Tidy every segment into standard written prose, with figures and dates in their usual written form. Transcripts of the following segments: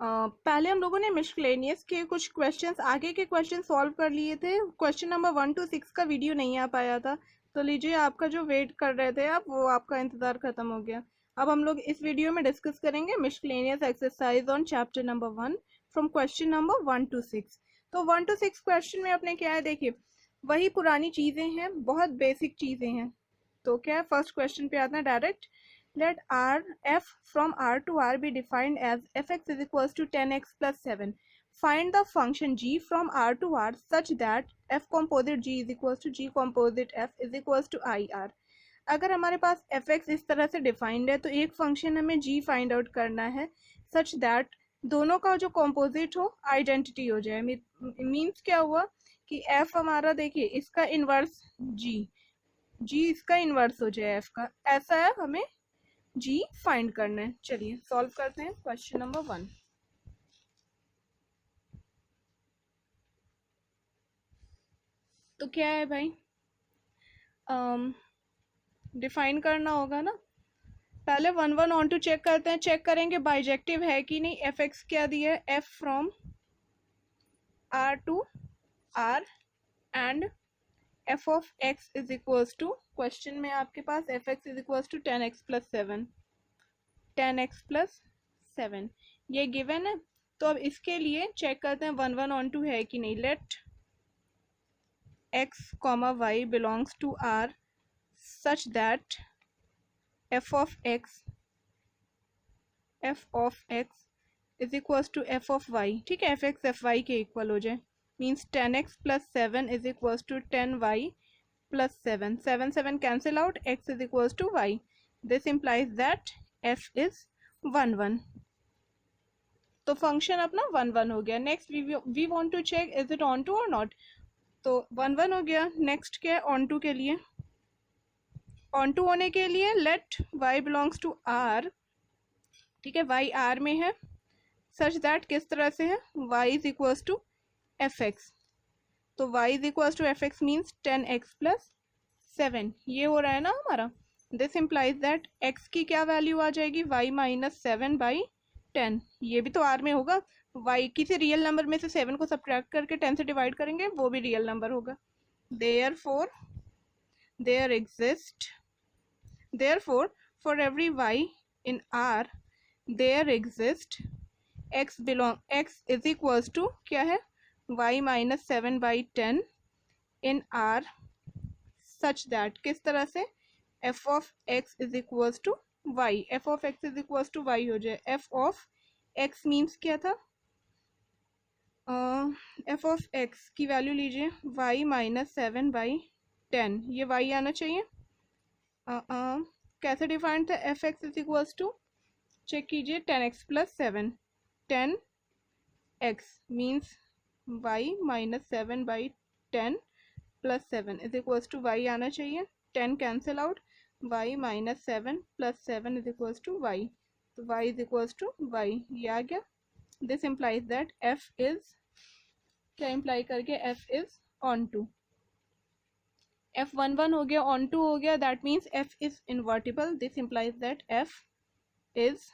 पहले हम लोगों ने मिसलेनियस के कुछ क्वेश्चंस आगे के क्वेश्चन सॉल्व कर लिए थे। क्वेश्चन नंबर 1 to 6 का वीडियो नहीं आ पाया था, तो लीजिए आपका जो वेट कर रहे थे आप, वो आपका इंतज़ार ख़त्म हो गया। अब हम लोग इस वीडियो में डिस्कस करेंगे miscellaneous exercise on chapter number 1 from question number 1 to 6। तो 1 to 6 क्वेश्चन में अपने क्या है, देखिए वही पुरानी चीज़ें हैं, बहुत बेसिक चीज़ें हैं। तो क्या है, फर्स्ट क्वेश्चन पे आते हैं direct. Let R f from R to R be defined as fx is equals to 10x plus 7. Find the function g from R to R such that f composite g is equals to g composite f is equals to IR. अगर हमारे पास fx इस तरह से defined है तो एक function हमें g find out करना है सच दैट दोनों का जो कॉम्पोजिट हो आइडेंटिटी हो जाए। मीन्स क्या हुआ कि f हमारा, देखिए इसका इन्वर्स g इसका इन्वर्स हो जाए f का, ऐसा है हमें जी फाइंड करना है। चलिए सॉल्व करते हैं क्वेश्चन नंबर 1। तो क्या है भाई, डिफाइन करना होगा ना। पहले 1 1 on 2 चेक करते हैं, चेक करेंगे बाइजेक्टिव है कि नहीं। एफ एक्स क्या दिया है, F from R to R and F of X is equals to, question में आपके पास F x is equals to 10x plus 7, 10x plus 7 ये गिवन है। तो अब इसके लिए चेक करते हैं 1 1 on 2 है कि नहीं। Let x comma y belongs to R such that f of x is equals to f of y। ठीक है, f x f y के इक्वल हो जाए। Means 10x plus 7 is equals to 10y plus 7, 7 7 cancel out, x is equals to y। this implies that f is 1 1। तो function अपना 1 1 हो गया। Next we want to check is it onto और not. तो 1 1 हो गया। Next क्या है, ऑन टू के लिए, ऑन टू होने के लिए let y belongs to r। ठीक है, y r में है सच दैट किस तरह से है, y is equals to f x. तो y is equals to f x means 10x plus 7 ये हो रहा है ना हमारा। दिस इम्प्लाइज दैट x की क्या वैल्यू आ जाएगी, y माइनस 7/10। ये भी तो r में होगा, y किसी रियल नंबर में से 7 को सब्ट्रैक्ट करके 10 से डिवाइड करेंगे, वो भी रियल नंबर होगा। Therefore for every y in R there exists x is equals to क्या है, y minus 7/10 in R such that किस तरह से, f of x is equals to y, f of x is equals to y हो जाए। f of x means क्या था, f of x की वैल्यू लीजिए y माइनस 7/10, ये y आना चाहिए। कैसे डिफाइंड था, f x is equals to, check कीजिए 10x plus 7, 10x means y minus 7/10 plus 7 is equals to y आना चाहिए। 10 cancel out, y minus 7 plus 7 is equals to y। तो y is equals to y, ये आ गया। This implies that f is, क्या imply करके, f is onto. f 1 1 हो गया, ऑन टू हो गया, that means f is invertible. This implies that f is,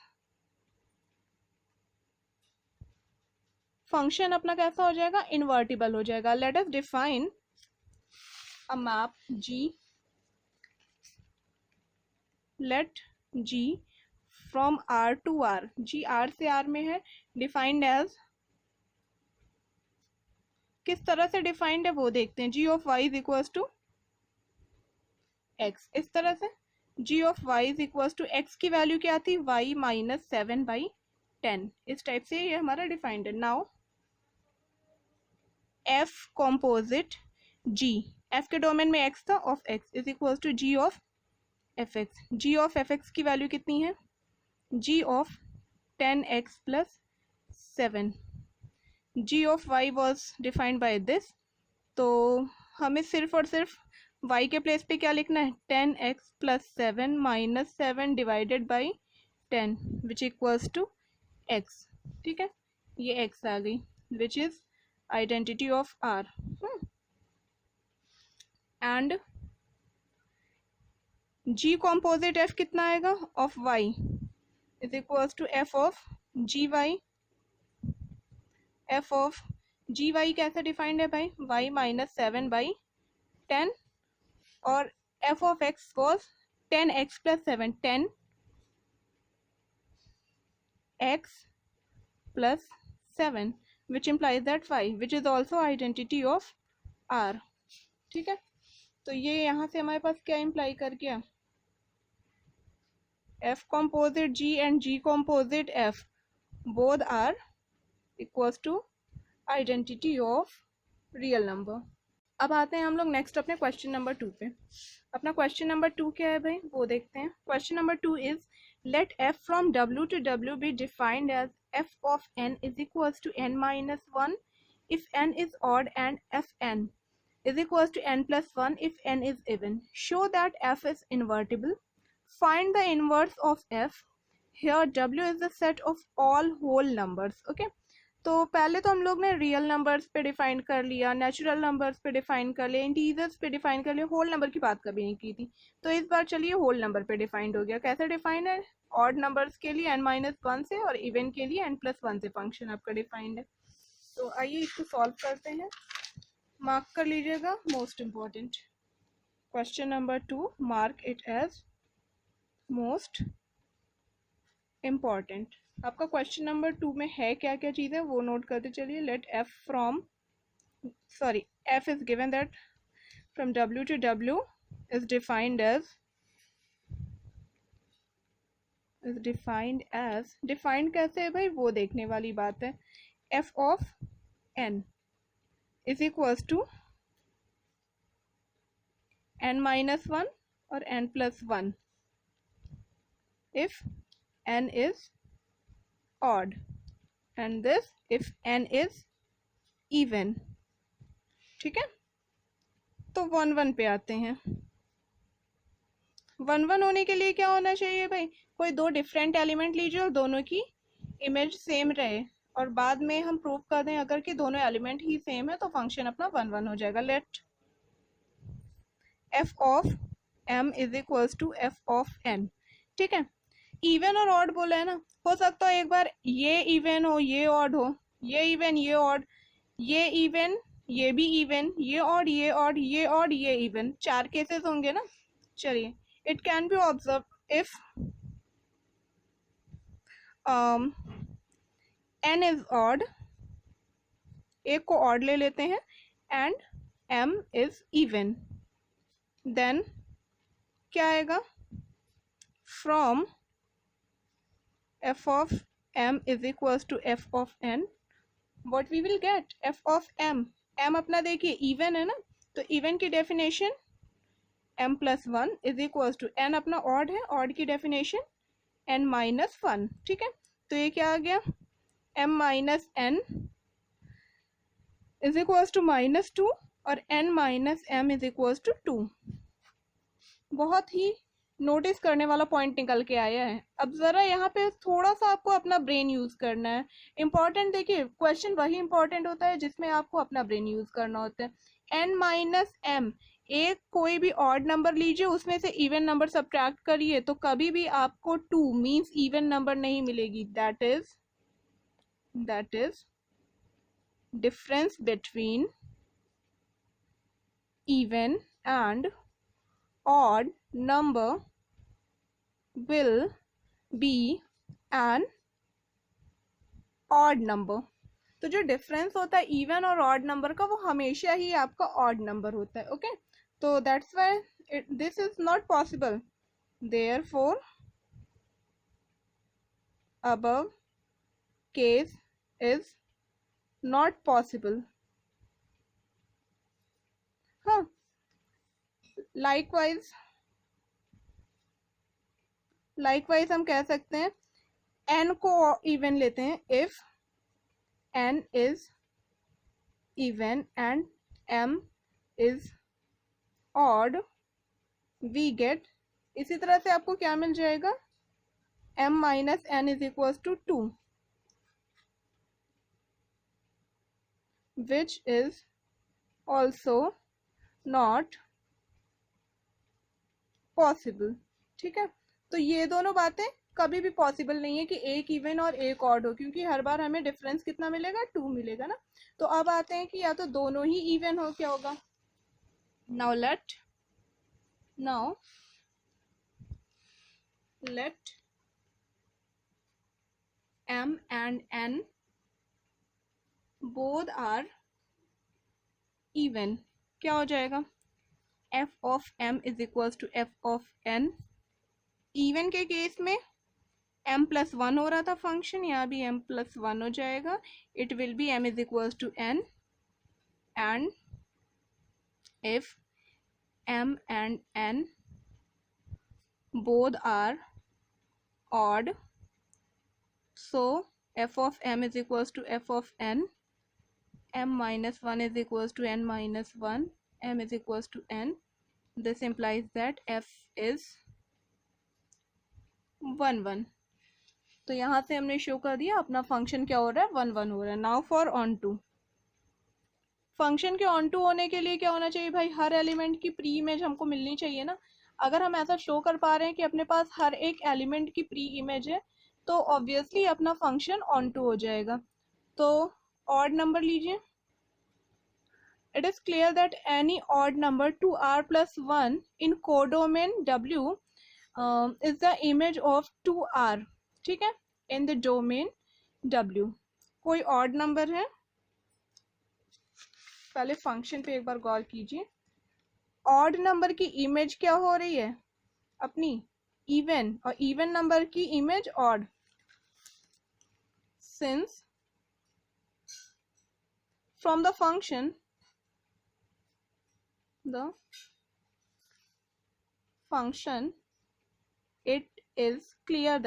function अपना कैसा हो जाएगा, इन्वर्टिबल हो जाएगा। Let us define a map g, let g from r to r, g r से r में है, डिफाइंड एज, किस तरह से डिफाइंड है वो देखते हैं। g of y is equals to x, इस तरह से g of y is equals to x की वैल्यू क्या थी, y माइनस 7/10, इस टाइप से ये हमारा डिफाइंड है। Now f composite g, f के डोमेन में x था, of x is equals to g of f x. g of f x की वैल्यू कितनी है, g of 10x plus 7, g of y was defined by this. तो हमें सिर्फ और सिर्फ y के प्लेस पे क्या लिखना है, 10x plus 7 minus 7 divided by 10 which equals to x। ठीक है, ये x आ गई which is identity of r। And g composite f कितना आएगा, of y is equals to f of gy f of g y कैसे defined है भाई, वाई माइनस 7/10, और f of x was 10x + 7, 10x + 7, which implies that y, which is also identity of r. ठीक है, तो ये यहाँ से हमारे पास क्या इम्प्लाई कर गया, f composite g and g composite f both are equals to identity of real number. अब आते हैं हम लोग नेक्स्ट अपने क्वेश्चन नंबर 2 पे. अपना क्वेश्चन नंबर 2 क्या है भाई, वो देखते हैं. Question number 2 is let f from w to w be defined as f of n is equals to n minus 1 if n is odd and fn is equals to n plus 1 if n is even. Show that f is invertible. Find the inverse of f. Here w is the set of all whole numbers. Okay, तो पहले तो हम लोग ने real numbers पे define कर लिया, natural numbers पे डिफाइन कर लिया, इंटीजर्स पे डिफाइन कर लिया, होल नंबर की बात कभी नहीं की थी. तो इस बार चलिए होल नंबर पे डिफाइंड हो गया. कैसे डिफाइंड है, ऑड नंबर्स के लिए n-1 से और इवन के लिए n+1 से फंक्शन आपका डिफाइंड है. तो आइए इसको सॉल्व करते हैं. मार्क कर लीजिएगा most important. Question number 2, mark it as most important. आपका क्वेश्चन नंबर 2 में है क्या क्या चीज़ है वो नोट करते चलिए. Let f is given that from w to w is defined कैसे है भाई, वो देखने वाली बात है. f of n is equals to n-1 और n+1 if n is odd and this if n is even. ठीक है, तो 1-1 पे आते हैं. 1-1 होने के लिए क्या होना चाहिए भाई, कोई दो डिफरेंट एलिमेंट लीजिए और दोनों की इमेज सेम रहे, और बाद में हम प्रूव कर दें अगर कि दोनों एलिमेंट ही सेम है तो फंक्शन अपना 1-1 हो जाएगा. Let f of m is equals to f of n. ठीक है, इवन और ऑड बोला है ना, हो सकता है एक बार ये इवन हो ये ऑड हो, ये इवन ये ऑड, ये इवन ये भी इवन, ये ऑड ये ऑड, ये ऑड ये इवन, 4 केसेस होंगे ना. चलिए, it can be observe if n is odd, एक को ऑड ले लेते हैं, and m is even, then क्या आएगा, from f of m is equals to f of n, what we will get, f of m अपना देखिए even है ना, तो इवन की definition m+1 is equals to n अपना ऑड है, ऑड की डेफिनेशन n-1. ठीक है, तो ये क्या आ गया, m-n is equals to -2 और n-m is equals to 2. बहुत ही नोटिस करने वाला पॉइंट निकल के आया है. अब ज़रा यहाँ पे थोड़ा सा आपको अपना ब्रेन यूज़ करना है. इंपॉर्टेंट देखिए, क्वेश्चन वही इंपॉर्टेंट होता है जिसमें आपको अपना ब्रेन यूज़ करना होता है. n-m, एक कोई भी ऑड नंबर लीजिए, उसमें से इवन नंबर सब्ट्रैक्ट करिए, तो कभी भी आपको 2 मीन्स इवन नंबर नहीं मिलेगी. That is difference between even and odd number will be an odd number. तो जो डिफरेंस होता है इवन और ऑड नंबर का, वो हमेशा ही आपका ऑड नंबर होता है. ओके, तो that's why this is not possible. Therefore above case is not possible. हाँ, लाइकवाइज हम कह सकते हैं n को इवन लेते हैं, if n is even and m is odd, we get, इसी तरह से आपको क्या मिल जाएगा, m-n is equals to 2, which is also not possible. ठीक है, तो ये दोनों बातें कभी भी पॉसिबल नहीं है कि एक इवन और एक ऑड हो, क्योंकि हर बार हमें डिफरेंस कितना मिलेगा, 2 मिलेगा ना। तो अब आते हैं कि या तो दोनों ही इवन हो, क्या होगा। Now let m and n both are even, क्या हो जाएगा, f of m is equals to f of n। Even के केस में m+1 हो रहा था फंक्शन, यहाँ भी m+1 हो जाएगा। It will B m is equals to n, and if m and n both are odd, so f of m is equals to f of n, m-1 is equals to n-1, m is equals to n. This implies that f is 1 1। तो यहाँ से हमने show कर दिया अपना function क्या हो रहा है, 1 1 हो रहा है। Now for onto, function के ऑन टू होने के लिए क्या होना चाहिए भाई, हर एलिमेंट की प्री इमेज हमको मिलनी चाहिए ना। अगर हम ऐसा शो कर पा रहे हैं कि अपने पास हर एक एलिमेंट की प्री इमेज है, तो ऑब्वियसली अपना फंक्शन ऑन टू हो जाएगा। तो ऑड नंबर लीजिए, it is clear that any odd number 2r plus 1 in codomain w is the image of 2r, ठीक है, in the domain w। कोई odd number है, पहले फंक्शन पे एक बार गौर कीजिए। odd नंबर की इमेज क्या हो रही है अपनी, इवन, और इवन नंबर की image odd। since from the function it is clear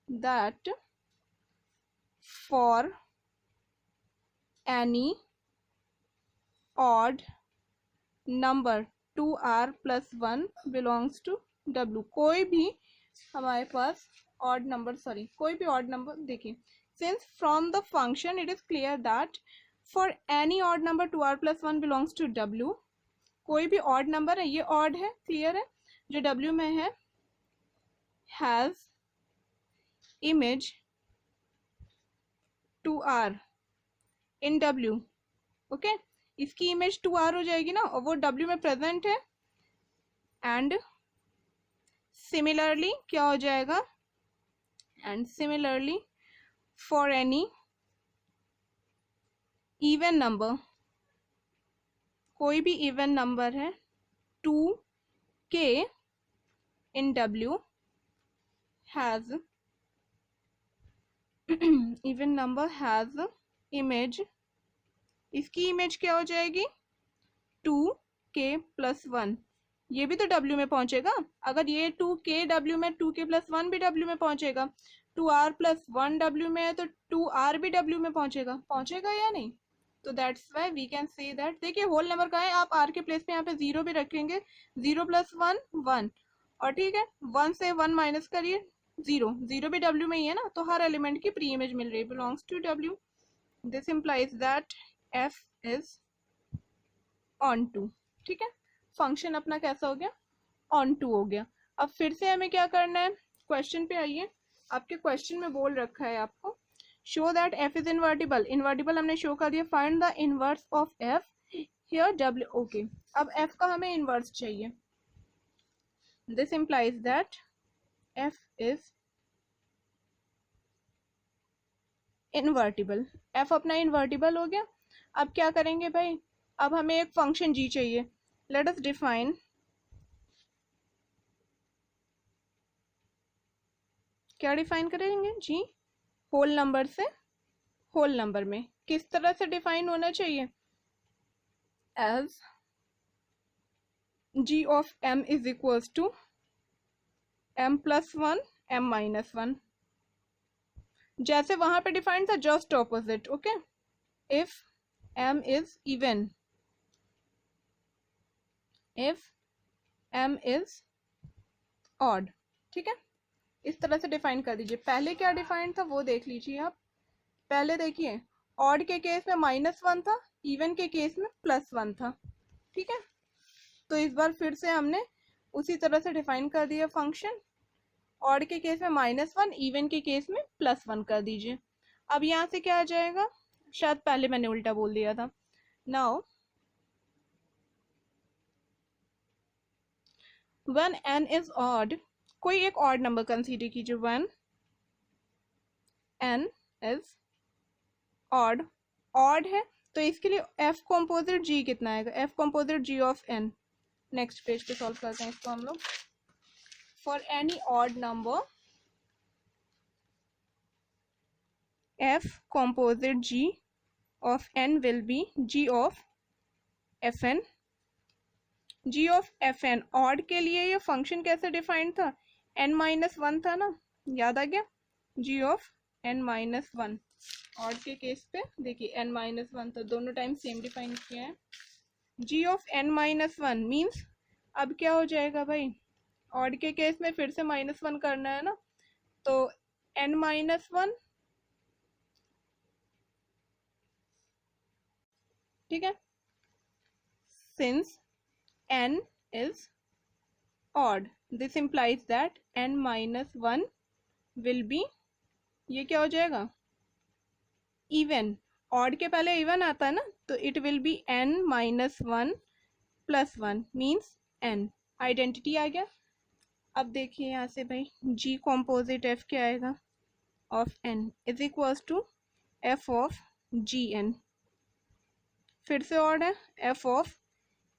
that for any odd number 2r plus 1 belongs to w, कोई भी हमारे पास odd number, कोई भी odd number, देखिए, since from the function it is clear that for any odd number 2r plus 1 belongs to w, कोई भी odd number है, ये odd है, क्लियर है, जो w में है, has image 2r in w, okay, इसकी इमेज 2r हो जाएगी ना, और वो w में प्रेजेंट है। एंड सिमिलरली क्या हो जाएगा, and similarly for any even number, कोई भी इवन नंबर है 2k in w has even number has image, इसकी इमेज क्या हो जाएगी 2k plus 1, ये भी तो w में पहुंचेगा। अगर ये 2k w में, 2k plus 1 भी w में पहुंचेगा, 2r plus 1 w में है, तो 2r भी w में पहुंचेगा या नहीं। तो that's why we can say that, देखिए होल नंबर का है, आप r के प्लेस पे यहाँ पे 0 भी रखेंगे, 0 plus 1 1, और ठीक है 1 से 1 माइनस करिए, 0 0 भी w में ही है ना, तो हर एलिमेंट की प्री इमेज मिल रही है, belongs to w। This implies that f is onto, ठीक है, फंक्शन अपना कैसा हो गया, ऑन टू हो गया। अब फिर से हमें क्या करना है, क्वेश्चन पे आइए, आपके क्वेश्चन में बोल रखा है आपको show that f is invertible, invertible हमने शो कर दिया, find the inverse of f here w, okay. अब f का हमें इनवर्स चाहिए, this implies that f is invertible, f अपना इनवर्टिबल हो गया। अब क्या करेंगे भाई, अब हमें एक फंक्शन g चाहिए, लेट अस डिफाइन, क्या डिफाइन करेंगे g, होल नंबर से होल नंबर में, किस तरह से डिफाइन होना चाहिए, as g of m is equals to m+1 m-1, जैसे वहां पे डिफाइन था just opposite, okay. If m is even, if m is odd, ठीक है, इस तरह से डिफाइन कर दीजिए। पहले क्या डिफाइन था वो देख लीजिए आप, पहले देखिए ऑड के केस में -1 था, इवन के केस में +1 था, ठीक है। तो इस बार फिर से हमने उसी तरह से डिफाइन कर दिया फंक्शन, ऑड के केस में -1, इवन के केस में +1 कर दीजिए। अब यहाँ से क्या आ जाएगा, शायद पहले मैंने उल्टा बोल दिया था। Now when n is odd, कोई एक ऑड नंबर कंसीडर कीजिए। when n is odd, odd है तो इसके लिए f कॉम्पोजिट g कितना आएगा, f composite g of n। Next page पे सॉल्व करते हैं इसको हम लोग। For any odd number f composite g of n will be g of fn। g of fn odd के लिए ये फंक्शन कैसे डिफाइंड था, n-1 था ना, याद आ गया। g of n-1 ऑड के केस पे देखिए n-1 था, दोनों टाइम सेम डिफाइन किया है। g of n-1 मीन्स अब क्या हो जाएगा भाई, ऑड के केस में फिर से -1 करना है ना, तो n-1, ठीक है, since n is odd this implies that n-1 will be, ये क्या हो जाएगा, इवन। ऑड के पहले इवन आता है ना, तो it will be n-1 + 1 means n। Identity आ गया। अब देखिए यहाँ से भाई g कॉम्पोजिट f क्या आएगा, of n is equals to f of g n. फिर से ऑड है, f of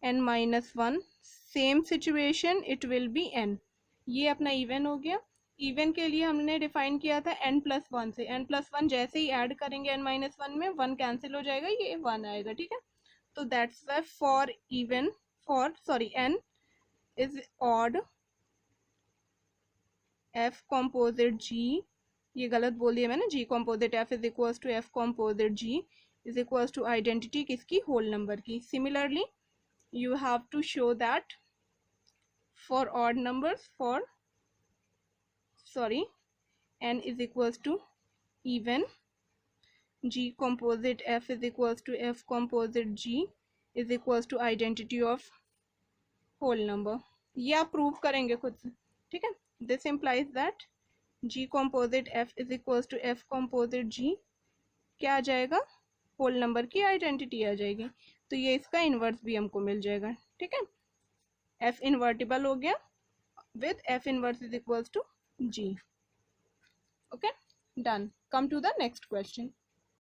n-1, same situation, it will be n। ये अपना इवन हो गया। इवन के लिए हमने डिफाइन किया था n+1 से, n+1 जैसे ही ऐड करेंगे n-1 में 1 कैंसिल हो जाएगा, ये 1 आएगा, ठीक है। तो that's why for even, for sorry n is odd, f composite g, ये गलत बोल दिया मैंने, g composite f is equals to f composite g is equals to identity किसकी, होल नंबर की। Similarly you have to show that for odd numbers, for n is equals to even, g composite f is equals to f composite g is equals to identity of whole number। ये आप prove करेंगे खुद से, ठीक है। this implies that g composite f is equals to f composite g क्या आ जाएगा, whole number की आइडेंटिटी आ जाएगी। तो ये इसका इन्वर्स भी हमको मिल जाएगा, ठीक है। f इन्वर्टिबल हो गया with f inverse is equals to g। okay, done। come to the next question।